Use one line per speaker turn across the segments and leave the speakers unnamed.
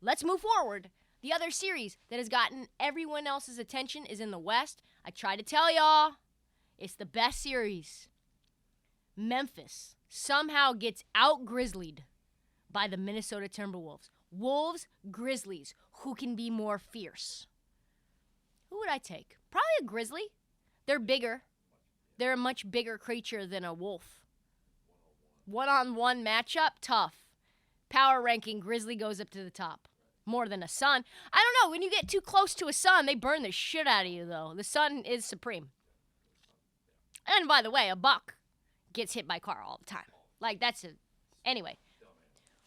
let's move forward. The other series that has gotten everyone else's attention is in the West. I tried to tell y'all, it's the best series. Memphis somehow gets out-Grizzlied by the Minnesota Timberwolves. Wolves, Grizzlies, who can be more fierce? Who would I take? Probably a Grizzly. They're bigger. They're a much bigger creature than a wolf. One-on-one matchup, tough. Power ranking, Grizzly goes up to the top. More than a Sun. I don't know. When you get too close to a Sun, they burn the shit out of you, though. The Sun is supreme. And by the way, a Buck gets hit by car all the time. Like, that's a... Anyway.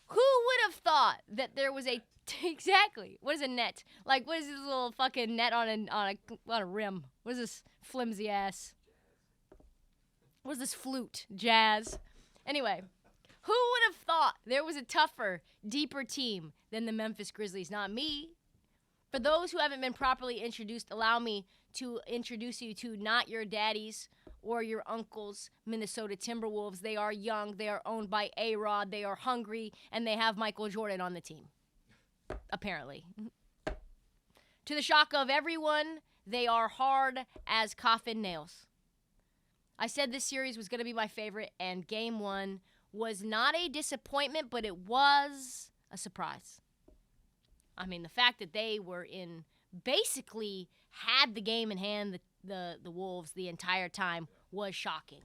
Who would have thought that there was a... Exactly. What is a net? Like, what is this little fucking net on a rim? What is this flimsy ass? What is this flute? Jazz. Anyway. Who would have thought there was a tougher, deeper team than the Memphis Grizzlies? Not me. For those who haven't been properly introduced, allow me to introduce you to not your daddies or your uncles, Minnesota Timberwolves. They are young, they are owned by A-Rod, they are hungry, and they have Michael Jordan on the team. Apparently. To the shock of everyone, they are hard as coffin nails. I said this series was going to be my favorite, and Game 1 was not a disappointment, but it was a surprise. I mean, the fact that they were basically had the game in hand, the Wolves, the entire time was shocking.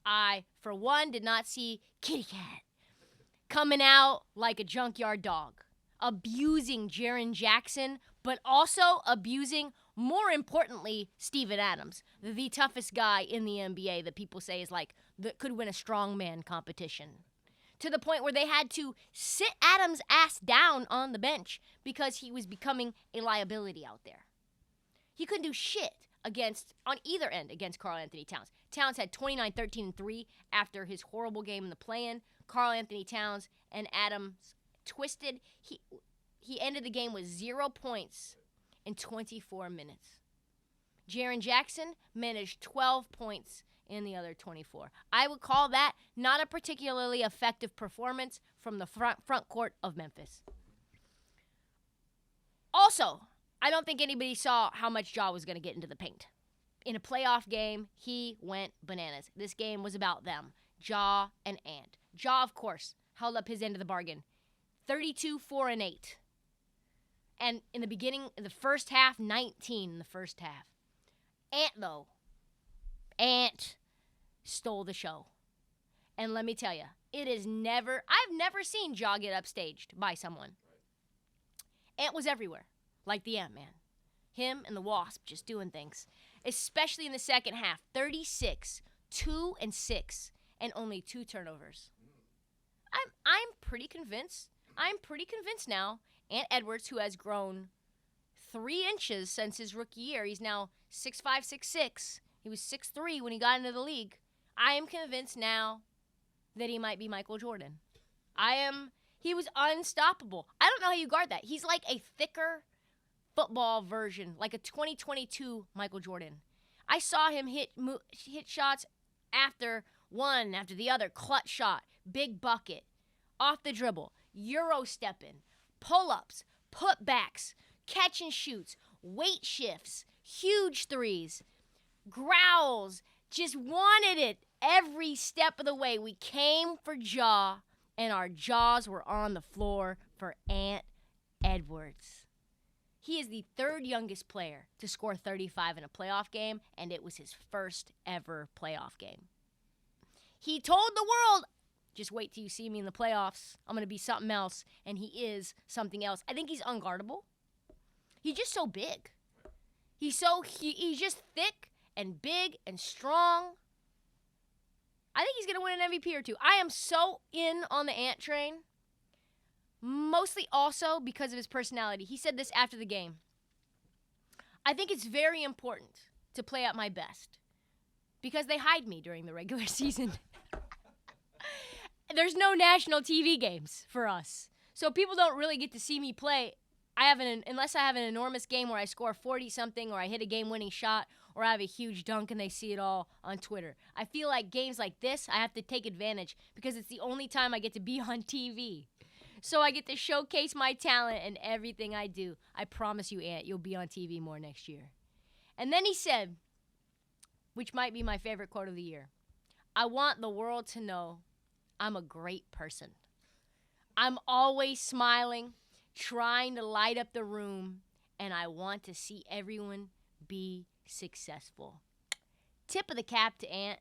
I, for one, did not see Kitty Cat coming out like a junkyard dog, abusing Jaren Jackson, but also abusing, more importantly, Steven Adams, the toughest guy in the NBA that people say is like, that could win a strongman competition. To the point where they had to sit Adams' ass down on the bench because he was becoming a liability out there. He couldn't do shit on either end against Karl Anthony Towns. Towns had 29, 13, and 3 after his horrible game in the play-in. Karl Anthony Towns and Adams twisted. He ended the game with 0 points in 24 minutes. Jaren Jackson managed 12 points in the other 24. I would call that not a particularly effective performance from the front court of Memphis. Also, I don't think anybody saw how much Ja was going to get into the paint. In a playoff game, he went bananas. This game was about them, Ja and Ant. Ja, of course, held up his end of the bargain. 32, 4, and 8. And in the first half, 19 in the first half. Ant, though. Ant stole the show. And let me tell you, I've never seen Ja get upstaged by someone. Ant was everywhere, like the Ant-Man. Him and the Wasp just doing things. Especially in the second half. 36, 2 and 6, and only 2 turnovers. I'm pretty convinced. Now. Ant Edwards, who has grown 3 inches since his rookie year. He's now 6'5", 6'6". He was 6'3" when he got into the league. I am convinced now that he might be Michael Jordan. He was unstoppable. I don't know how you guard that. He's like a thicker football version, like a 2022 Michael Jordan. I saw him hit shots after the other, clutch shot, big bucket, off the dribble, Euro stepping, pull-ups, putbacks, catch and shoots, weight shifts, huge threes, growls, just wanted it every step of the way. We came for Ja, and our jaws were on the floor for Ant Edwards. He is the 3rd youngest player to score 35 in a playoff game, and it was his first ever playoff game. He told the world, just wait till you see me in the playoffs. I'm going to be something else, and he is something else. I think he's unguardable. He's just so big. He's just thick and big and strong. I think he's going to win an MVP or 2. I am so in on the Ant train. Mostly also because of his personality. He said this after the game. I think it's very important to play at my best because they hide me during the regular season. There's no national TV games for us. So people don't really get to see me play. Unless I have an enormous game where I score 40-something or I hit a game-winning shot or I have a huge dunk and they see it all on Twitter. I feel like games like this, I have to take advantage because it's the only time I get to be on TV. So I get to showcase my talent in everything I do. I promise you, Ant, you'll be on TV more next year. And then he said, which might be my favorite quote of the year, I want the world to know I'm a great person. I'm always smiling, trying to light up the room, and I want to see everyone be successful. Tip of the cap to Ant,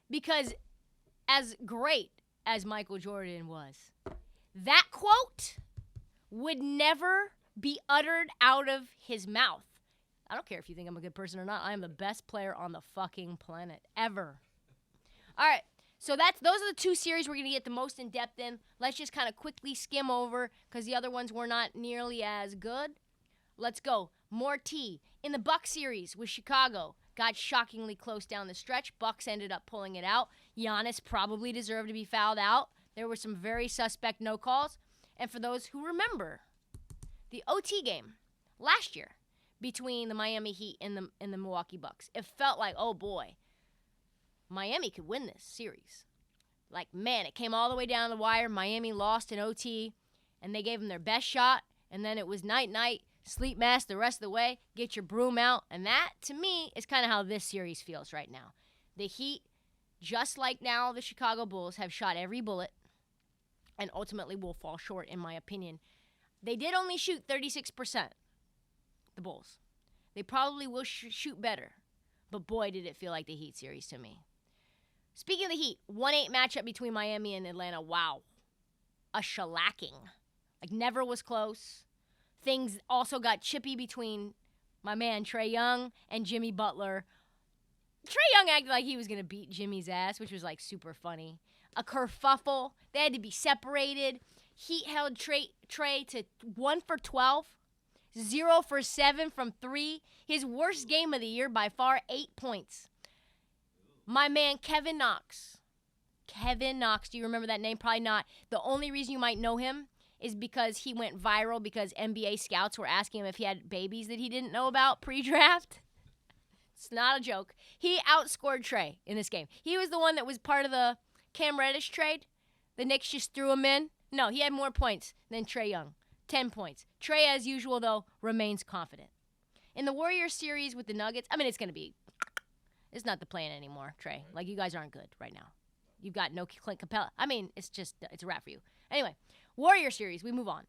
because as great as Michael Jordan was, that quote would never be uttered out of his mouth. I don't care if you think I'm a good person or not. I am the best player on the fucking planet ever. All right, so those are the two series we're going to get the most in-depth in. Let's just kind of quickly skim over because the other ones were not nearly as good. Let's go. More tea. In the Bucks series with Chicago, got shockingly close down the stretch. Bucks ended up pulling it out. Giannis probably deserved to be fouled out. There were some very suspect no calls. And for those who remember, the OT game last year between the Miami Heat and the Milwaukee Bucks, it felt like, oh boy, Miami could win this series. Like, man, it came all the way down the wire. Miami lost in OT, and they gave them their best shot. And then it was night-night, sleep mask the rest of the way, get your broom out. And that, to me, is kind of how this series feels right now. The Heat, just like now the Chicago Bulls, have shot every bullet and ultimately will fall short, in my opinion. They did only shoot 36%, the Bulls. They probably will shoot better. But boy, did it feel like the Heat series to me. Speaking of the Heat, 1-8 matchup between Miami and Atlanta. Wow. A shellacking. Like, never was close. Things also got chippy between my man Trae Young and Jimmy Butler. Trae Young acted like he was going to beat Jimmy's ass, which was, like, super funny. A kerfuffle. They had to be separated. Heat held Trae to 1 for 12. 0 for 7 from 3. His worst game of the year by far, 8 points. My man, Kevin Knox. Kevin Knox, do you remember that name? Probably not. The only reason you might know him is because he went viral because NBA scouts were asking him if he had babies that he didn't know about pre-draft. It's not a joke. He outscored Trae in this game. He was the one that was part of the Cam Reddish trade. The Knicks just threw him in. No, he had more points than Trae Young. 10 points. Trae, as usual, though, remains confident. In the Warriors series with the Nuggets, I mean, it's not the plan anymore, Trae. Like, you guys aren't good right now. You've got no Clint Capella. I mean, it's a wrap for you. Anyway, Warrior series, we move on.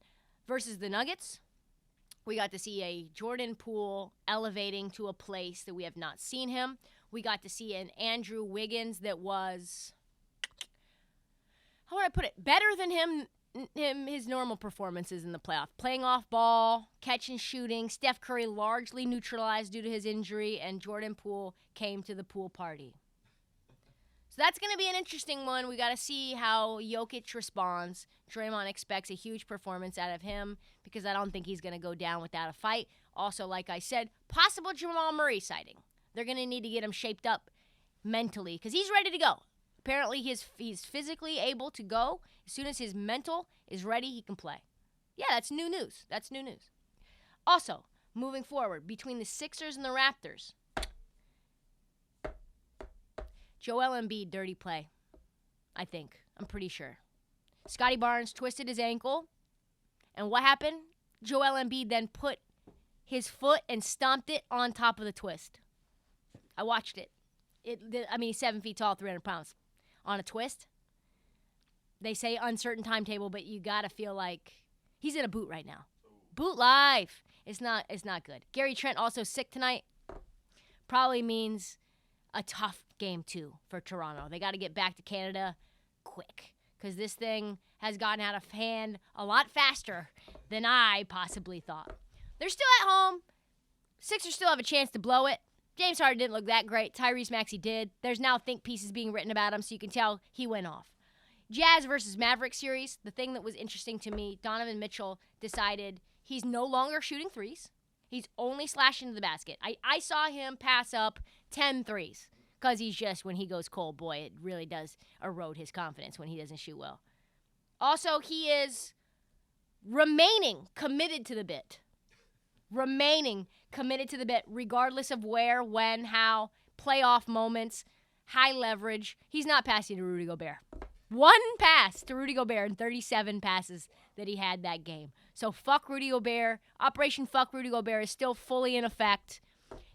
Versus the Nuggets, we got to see a Jordan Poole elevating to a place that we have not seen him. We got to see an Andrew Wiggins that was, how would I put it, better than his normal performances in the playoff. Playing off ball, catch and shooting. Steph Curry largely neutralized due to his injury, and Jordan Poole came to the pool party. So that's going to be an interesting one. We got to see how Jokic responds. Draymond expects a huge performance out of him because I don't think he's going to go down without a fight. Also, like I said, possible Jamal Murray sighting. They're going to need to get him shaped up mentally because he's ready to go. Apparently, he's physically able to go. As soon as his mental is ready, he can play. Yeah, that's new news. Also, moving forward, between the Sixers and the Raptors, Joel Embiid, dirty play, I think. I'm pretty sure. Scotty Barnes twisted his ankle. And what happened? Joel Embiid then put his foot and stomped it on top of the twist. I watched it. He's 7 feet tall, 300 pounds. On a twist. They say uncertain timetable, but you got to feel like he's in a boot right now. Boot life. It's not good. Gary Trent also sick tonight. Probably means a tough game, too, for Toronto. They got to get back to Canada quick because this thing has gotten out of hand a lot faster than I possibly thought. They're still at home. Sixers still have a chance to blow it. James Harden didn't look that great. Tyrese Maxey did. There's now think pieces being written about him, so you can tell he went off. Jazz versus Mavericks series, the thing that was interesting to me, Donovan Mitchell decided he's no longer shooting threes. He's only slashing to the basket. I saw him pass up 10 threes because he's just, when he goes cold, boy, it really does erode his confidence when he doesn't shoot well. Also, he is remaining committed to the bit. Regardless of where, when, how, playoff moments, high leverage. He's not passing to Rudy Gobert. One pass to Rudy Gobert in 37 passes that he had that game. So fuck Rudy Gobert. Operation Fuck Rudy Gobert is still fully in effect.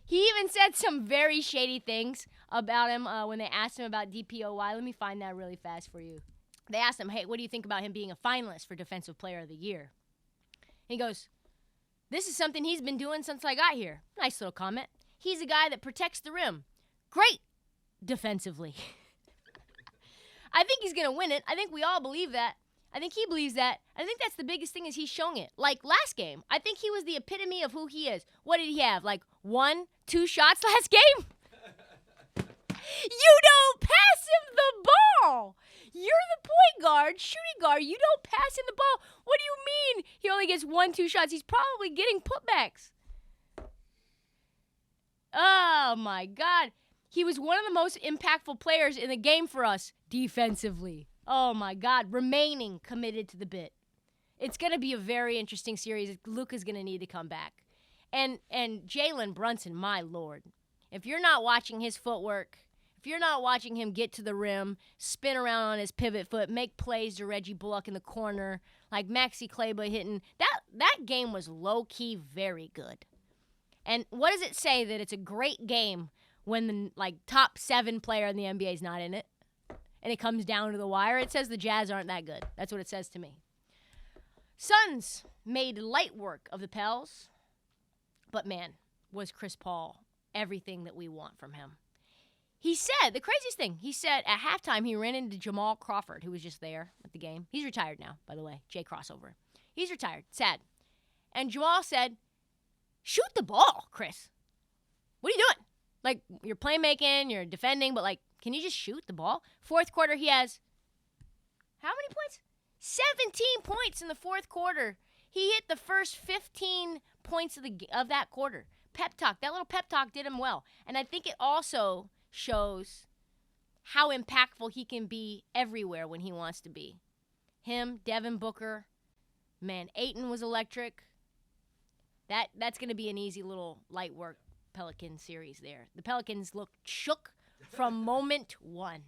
He even said some very shady things about him when they asked him about DPOY. Let me find that really fast for you. They asked him, hey, what do you think about him being a finalist for Defensive Player of the Year? He goes, this is something he's been doing since I got here. Nice little comment. He's a guy that protects the rim. Great defensively. I think he's going to win it. I think we all believe that. I think he believes that. I think that's the biggest thing is he's showing it. Like last game, I think he was the epitome of who he is. What did he have? Like 1, 2 shots last game? You don't pass him the ball. You're the point guard, shooting guard. You don't pass him the ball. What do you mean he only gets 1, 2 shots? He's probably getting putbacks. Oh, my God. He was one of the most impactful players in the game for us defensively. Oh, my God. Remaining committed to the bit. It's going to be a very interesting series. Luka's going to need to come back. And Jalen Brunson, my Lord. If you're not watching his footwork, if you're not watching him get to the rim, spin around on his pivot foot, make plays to Reggie Bullock in the corner, like Maxi Kleber hitting, that game was low-key very good. And what does it say that it's a great game when the top 7 player in the NBA is not in it, and it comes down to the wire? It says the Jazz aren't that good. That's what it says to me. Suns made light work of the Pels, but man, was Chris Paul everything that we want from him. He said, the craziest thing, he said at halftime he ran into Jamal Crawford, who was just there at the game. He's retired now, by the way, Jay Crossover. He's retired, sad. And Jamal said, shoot the ball, Chris. What are you doing? Like, you're playmaking, you're defending, but, can you just shoot the ball? Fourth quarter, he has how many points? 17 points in the fourth quarter. He hit the first 15 points of that quarter. Pep talk. That little pep talk did him well. And I think it also shows how impactful he can be everywhere when he wants to be. Him, Devin Booker, man, Ayton was electric. That's going to be an easy little light work Pelican series there. The Pelicans looked shook from moment one.